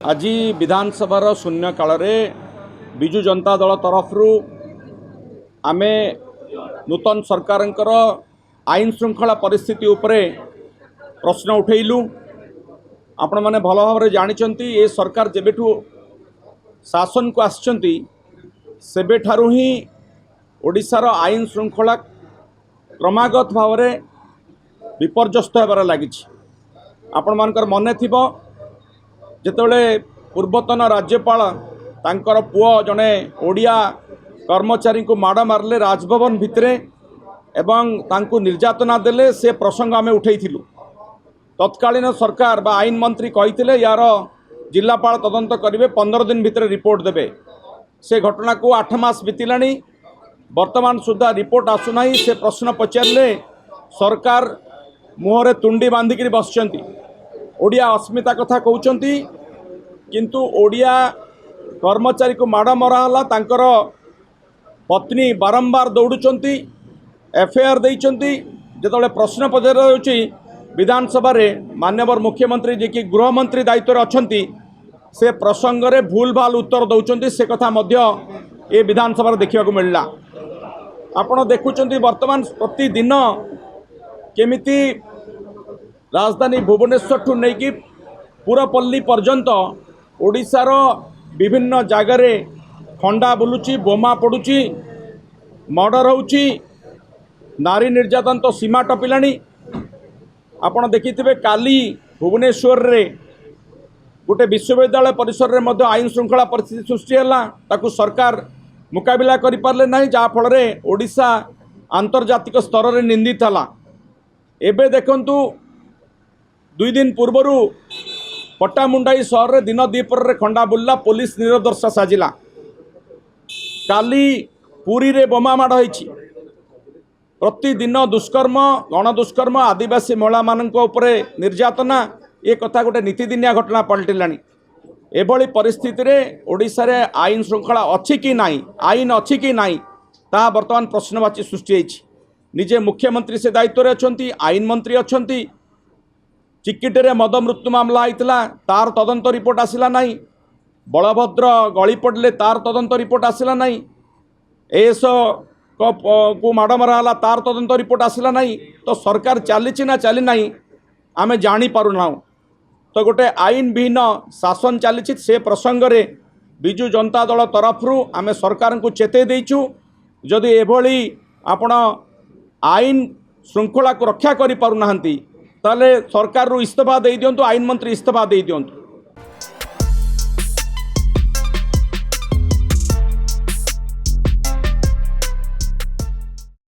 आज विधानसभा शून्य काल विजु जनता दल तरफ आमे नूतन सरकार आईन श्रृंखला परिस्थिति उपरे प्रश्न उठेलु। आपण माने भल भाव जानते ये सरकार जेबेठू शासन को आसचंती सेबेठारु ही ओडिशार आईन श्रृंखला क्रमागत भाव विपर्यस्त होबार लगी। आपण मानकर मने थिबो जेतेबेले पूर्वतन राज्यपाल तांकर पुओ जने ओडिया कर्मचारी को माड़ मारले राजभवन भितरे एवं तांको निर्यातना देले से प्रसंग आमे उठेइथिलु। तत्कालीन सरकार बा आईन मंत्री कहिथिले यार जिलापाल तदंत करिवे 15 दिन भितर रिपोर्ट देबे। से घटना को 8 मास बीतिलानी वर्तमान सुधा रिपोर्ट आसुना। से प्रश्न पचारे सरकार मुहरे तुंडी बांधिकी बसचंती ओडिया अस्मिता कथा कहउचंती किंतु ओडिया कर्मचारी को माड़ मराला तांकर पत्नी बारंबार दौड़ुचंती एफआईआर देइचंती। जेतबेले प्रश्न पचार होउची विधानसभा रे माननीय मुख्यमंत्री जी की गृहमंत्री दायित्व अच्छी से प्रसंग रे भूल भाल उत्तर दौरान से कथा मध्य ये विधानसभा देखा मिलला। आपण देखुचंती वर्तमान प्रतिदिन केमिति राजधानी भुवनेश्वर ठू नहीं कि पुरपल्ली पर्यंत ओडिशार विभिन्न जगार खंडा बुलुची बोमा पड़ुची मर्डर होउची नारी निर्यातन तो सीमा टपिलानी। आपण देखिथिबे काली भुवनेश्वर रे गोटे विश्वविद्यालय परिसर रे मध्य आईन श्रृंखला परिस्थिति सृष्टि हैला ताकू सरकार मुकाबिला करि पारले नाही जा फल रे ओडिशा आंतर्जातिक स्तर रे निंदित हला। एबे देखंतु 2 दिन पूर्वरु पट्टामुंडाई सहर रे दिन दीपर रे खंडा बुल्ला पुलिस निरदर्शा साजिला। काली पुरी रे बोमा माड़ होइछि। प्रतिदिन दुष्कर्म गण दुष्कर्म आदिवासी महिला मानक उपरे निर्यातना ये कथा गोटे नीतिदिनिया घटना पलटिलानी। एभली परिस्थिति रे ओडिशा रे आईन श्रृंखला अच्छी कि नाई आईन अच्छी कि नाई ता वर्तमान प्रश्नवाची सृष्टि होइछि। निजे मुख्यमंत्री से दायित्व रे अछंती आईन मंत्री अछंती। चिकिटेरे मद मृत्यु मामला आइतला तार तदंत रिपोर्ट आसिला नाही। बलभद्र गली पड़ले तार तदंत रिपोर्ट आसिला नाही। एस को माड़ मराला तार तदंत रिपोर्ट आसिला नाही। तो सरकार चली ना चली नाही आमे जानी पारुना। तो गोटे आईन विहीन शासन चली से प्रसंग रे विजु जनता दल तरफरु आमे सरकार को चेते देइछु जदि एभली आपण आईन श्रृंखला को रक्षा करि पारुनाहंती ताले सरकार रु इस्तीफा दे दियंतु आईन मंत्री इस्तीफा दे दियंतु।